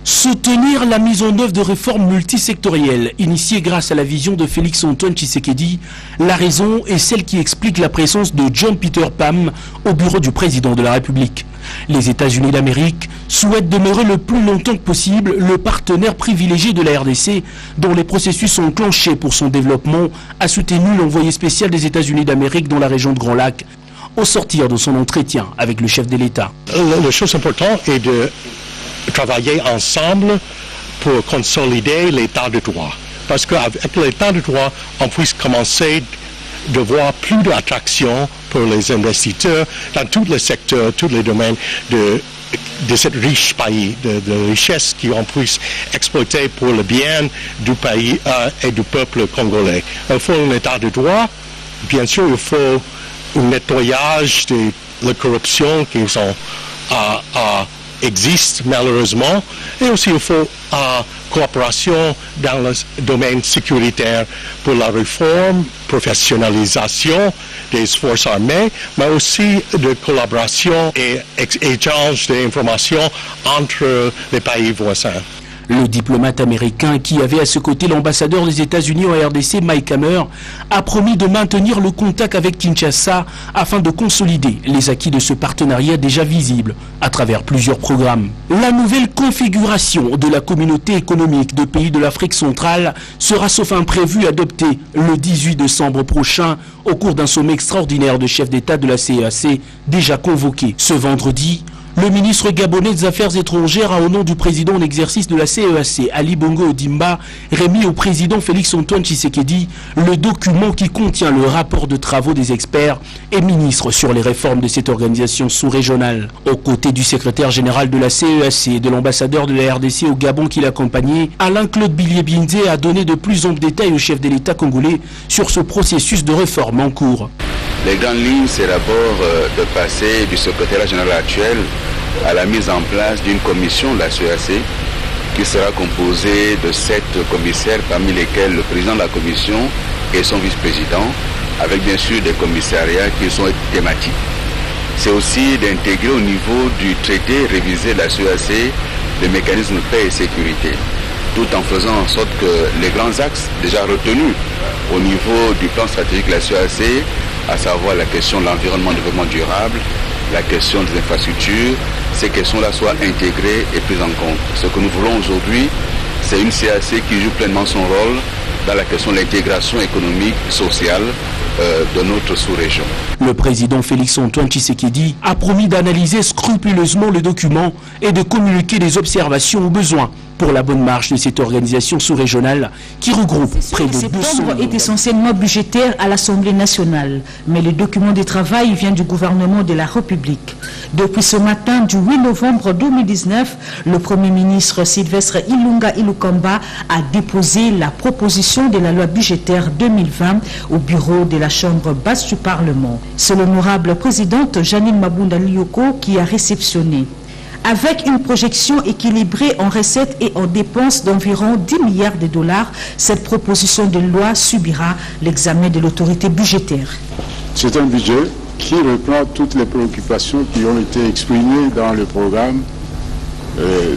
Soutenir la mise en œuvre de réformes multisectorielles initiées grâce à la vision de Félix-Antoine Tshisekedi, la raison est celle qui explique la présence de John Peter Pham au bureau du président de la République. Les États-Unis d'Amérique souhaitent demeurer le plus longtemps que possible le partenaire privilégié de la RDC, dont les processus sont enclenchés pour son développement, a soutenu l'envoyé spécial des États-Unis d'Amérique dans la région de Grand Lac, au sortir de son entretien avec le chef de l'État. La chose importante est de travailler ensemble pour consolider l'état de droit. Parce qu'avec l'état de droit, on puisse commencer de voir plus d'attraction pour les investisseurs dans tous les secteurs, tous les domaines de cette riche pays, de richesse qu'on puisse exploiter pour le bien du pays et du peuple congolais. Il faut un état de droit. Bien sûr, il faut un nettoyage de la corruption qui existe malheureusement, et aussi il faut coopération dans le domaine sécuritaire pour la réforme, professionnalisation des forces armées, mais aussi de collaboration et échange d'informations entre les pays voisins. Le diplomate américain, qui avait à ce côté l'ambassadeur des États-Unis en RDC, Mike Hammer, a promis de maintenir le contact avec Kinshasa afin de consolider les acquis de ce partenariat déjà visible à travers plusieurs programmes. La nouvelle configuration de la communauté économique de pays de l'Afrique centrale sera sauf imprévu adoptée le 18 décembre prochain au cours d'un sommet extraordinaire de chefs d'État de la CEAC déjà convoqué ce vendredi. Le ministre gabonais des Affaires étrangères a, au nom du président en exercice de la CEAC, Ali Bongo Ondimba, remis au président Félix-Antoine Tshisekedi le document qui contient le rapport de travaux des experts et ministres sur les réformes de cette organisation sous-régionale. Aux côtés du secrétaire général de la CEAC et de l'ambassadeur de la RDC au Gabon qui l'accompagnait, Alain-Claude Billié-Binzé a donné de plus amples détails au chef de l'État congolais sur ce processus de réforme en cours. Les grandes lignes, c'est d'abord de passer du secrétaire général actuel à la mise en place d'une commission de la CEAC qui sera composée de 7 commissaires, parmi lesquels le président de la commission et son vice-président, avec bien sûr des commissariats qui sont thématiques. C'est aussi d'intégrer au niveau du traité révisé de la CEAC le mécanisme de paix et sécurité, tout en faisant en sorte que les grands axes déjà retenus au niveau du plan stratégique de la CEAC, à savoir la question de l'environnement, du développement durable, la question des infrastructures, ces questions-là soient intégrées et prises en compte. Ce que nous voulons aujourd'hui, c'est une CEAC qui joue pleinement son rôle dans la question de l'intégration économique, sociale de notre sous-région. Le président Félix-Antoine Tshisekedi a promis d'analyser scrupuleusement le document et de communiquer des observations au besoin pour la bonne marche de cette organisation sous-régionale qui regroupe près de 200 septembre est essentiellement budgétaire à l'Assemblée nationale, mais le document de travail vient du gouvernement de la République. Depuis ce matin du 8 novembre 2019, le Premier ministre Sylvestre Ilunga Ilukamba a déposé la proposition de la loi budgétaire 2020 au bureau de la Chambre basse du Parlement. C'est l'honorable présidente Janine Mabunda Lioko qui a réceptionné. Avec une projection équilibrée en recettes et en dépenses d'environ 10 milliards de dollars, cette proposition de loi subira l'examen de l'autorité budgétaire. C'est un budget qui reprend toutes les préoccupations qui ont été exprimées dans le programme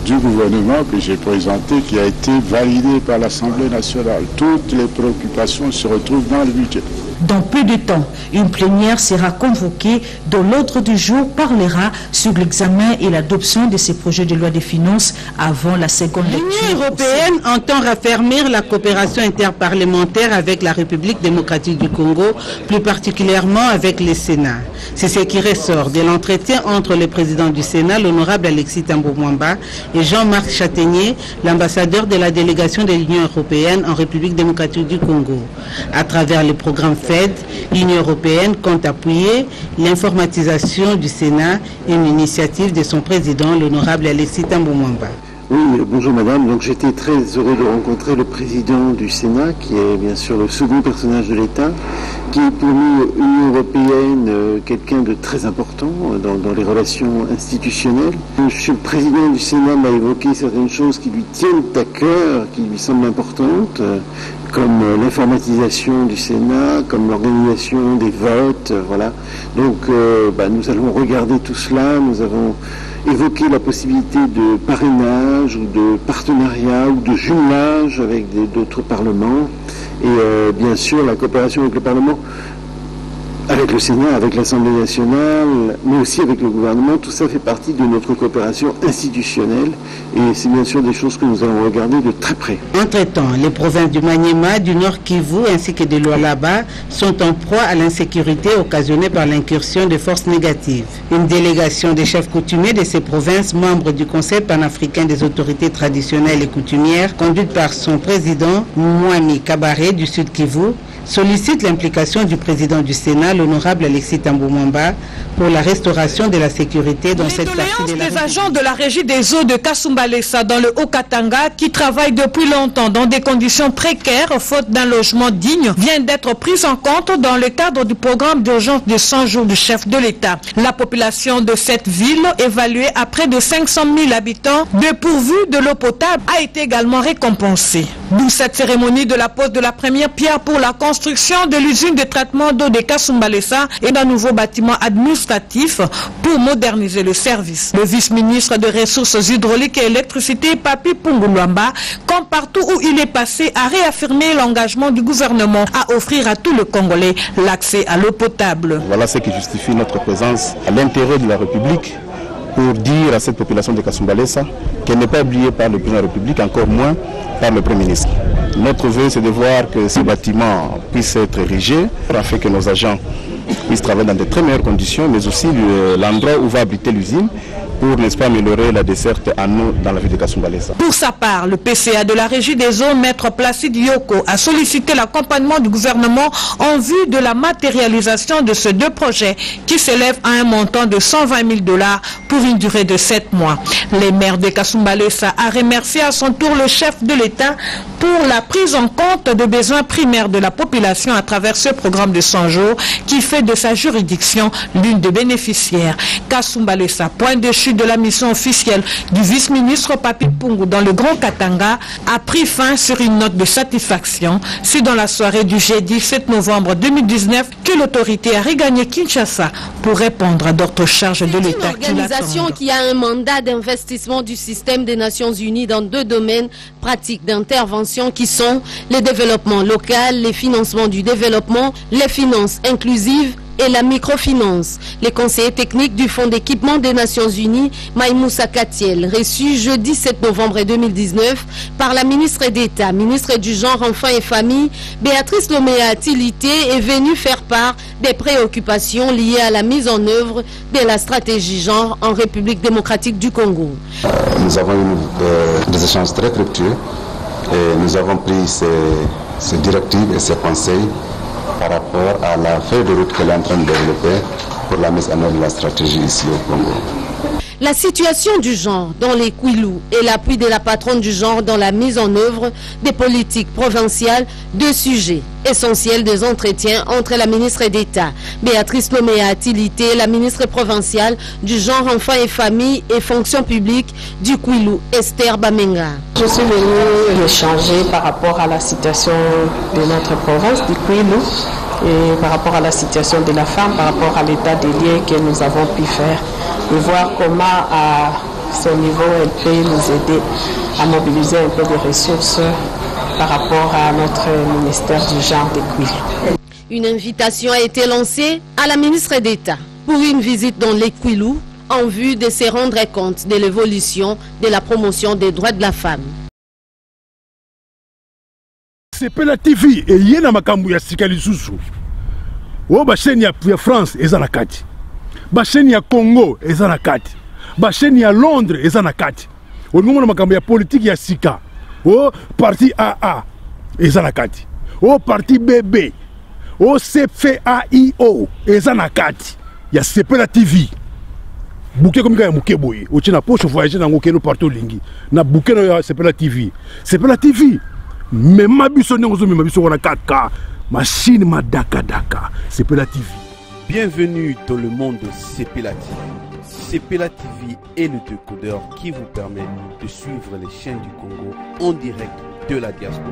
du gouvernement que j'ai présenté, qui a été validé par l'Assemblée nationale. Toutes les préoccupations se retrouvent dans le budget. Dans peu de temps, une plénière sera convoquée dont l'ordre du jour parlera sur l'examen et l'adoption de ces projets de loi de finances avant la seconde lecture. L'Union européenne entend raffermir la coopération interparlementaire avec la République démocratique du Congo, plus particulièrement avec le Sénat. C'est ce qui ressort de l'entretien entre le président du Sénat, l'honorable Alexis Thambou Mwamba, et Jean-Marc Châtaignier, l'ambassadeur de la délégation de l'Union européenne en République démocratique du Congo. À travers le programme FED, l'Union européenne compte appuyer l'informatisation du Sénat, une initiative de son président, l'honorable Alexis Thambou Mwamba. Oui, bonjour madame. Donc j'étais très heureux de rencontrer le président du Sénat, qui est bien sûr le second personnage de l'État, qui est pour nous, Union européenne, quelqu'un de très important dans les relations institutionnelles. Monsieur le président du Sénat m'a évoqué certaines choses qui lui tiennent à cœur, qui lui semblent importantes, comme l'informatisation du Sénat, comme l'organisation des votes, voilà. Donc nous allons regarder tout cela, nous avons évoqué la possibilité de parrainage ou de partenariat ou de jumelage avec d'autres parlements et bien sûr la coopération avec le Parlement, avec le Sénat, avec l'Assemblée nationale, mais aussi avec le gouvernement. Tout ça fait partie de notre coopération institutionnelle et c'est bien sûr des choses que nous allons regarder de très près. Entre-temps, les provinces du Maniema, du Nord Kivu ainsi que de Lualaba sont en proie à l'insécurité occasionnée par l'incursion de forces négatives. Une délégation des chefs coutumiers de ces provinces, membres du Conseil panafricain des autorités traditionnelles et coutumières, conduite par son président, Mwami Kabare du Sud Kivu, sollicite l'implication du président du Sénat, l'honorable Alexis Tamboumamba, pour la restauration de la sécurité dans cette partie de la des agents de la régie des eaux de Kasumbalesa dans le Haut-Katanga qui travaillent depuis longtemps dans des conditions précaires faute d'un logement digne vient d'être prise en compte dans le cadre du programme d'urgence de 100 jours du chef de l'État. La population de cette ville, évaluée à près de 500 000 habitants, dépourvue de l'eau potable, a été également récompensée. D'où cette cérémonie de la pose de la première pierre pour la construction de l'usine de traitement d'eau de Kasumbalesa et d'un nouveau bâtiment administratif pour moderniser le service. Le vice-ministre des Ressources hydrauliques et électricité, Papi Punguluamba, comme partout où il est passé, a réaffirmé l'engagement du gouvernement à offrir à tout le Congolais l'accès à l'eau potable. Voilà ce qui justifie notre présence à l'intérieur de la République pour dire à cette population de Kasumbalesa qu'elle n'est pas oubliée par le président de la République, encore moins par le Premier ministre. Notre vœu, c'est de voir que ces bâtiments puissent être érigés afin que nos agents puissent travailler dans de très meilleures conditions, mais aussi l'endroit où va habiter l'usine pour, n'est-ce pas, améliorer la desserte en eau dans la ville de Kasumbalesa. Pour sa part, le PCA de la Régie des eaux, Maître Placide Yoko, a sollicité l'accompagnement du gouvernement en vue de la matérialisation de ces deux projets qui s'élèvent à un montant de 120 000 $ pour une durée de 7 mois. Les maires de Kasumbalesa a remercié à son tour le chef de l'État pour la prise en compte des besoins primaires de la population à travers ce programme de 100 jours qui fait de sa juridiction l'une des bénéficiaires. Kasumbalesa, point de chute de la mission officielle du vice-ministre Papi Pungu dans le Grand Katanga, a pris fin sur une note de satisfaction. C'est dans la soirée du jeudi 7 novembre 2019 que l'autorité a regagné Kinshasa pour répondre à d'autres charges de l'État. Une organisation qui a un mandat d'investissement du système des Nations Unies dans 2 domaines pratiques d'intervention qui sont le développement local, les financements du développement, les finances inclusives et la microfinance. Les conseillers techniques du Fonds d'équipement des Nations Unies, Maïmoussa Katiel, reçu jeudi 7 novembre 2019 par la ministre d'État, ministre du Genre, Enfants et Famille, Béatrice Lomea Tilité, est venue faire part des préoccupations liées à la mise en œuvre de la stratégie genre en République démocratique du Congo. Nous avons eu des échanges très fructueux et nous avons pris ces directives et ces conseils par rapport à la feuille de route qu'elle est en train de développer pour la mise en œuvre de la stratégie ici au Congo. La situation du genre dans les Kwilu et l'appui de la patronne du genre dans la mise en œuvre des politiques provinciales, 2 sujets essentiels des entretiens entre la ministre d'État, Béatrice Lomea Tilité, la ministre provinciale du genre, enfants et famille et fonction publique du Kwilu, Esther Bamenga. Je suis venue échanger par rapport à la situation de notre province du Kwilu et par rapport à la situation de la femme, par rapport à l'état des liens que nous avons pu faire et voir comment à ce niveau elle peut nous aider à mobiliser un peu de ressources par rapport à notre ministère du genre des Kwilu. Une invitation a été lancée à la ministre d'État pour une visite dans les Kwilu en vue de se rendre compte de l'évolution de la promotion des droits de la femme. Sepela TV eyena makambo ya sika lisusu. O ba chaîne ya France eza na kati. Ba chaîne ya Congo eza na kati. Ba chaîne ya Londres eza na kati. O ngomona makambo ya politique ya sika. O parti AA eza na kati. O parti BB. O CFAIO eza na kati. Ya Sepela TV. bouquet comme un bouquet boy au tina poche voyager dans aucun partout lingi na bouquet c'est pas la TV mais ma biso n'ozo ma biso on a 4K machine ma daka c'est pas la TV. Bienvenue dans le monde de Sepela TV. Sepela TV est le décodeur qui vous permet de suivre les chaînes du Congo en direct de la diaspora.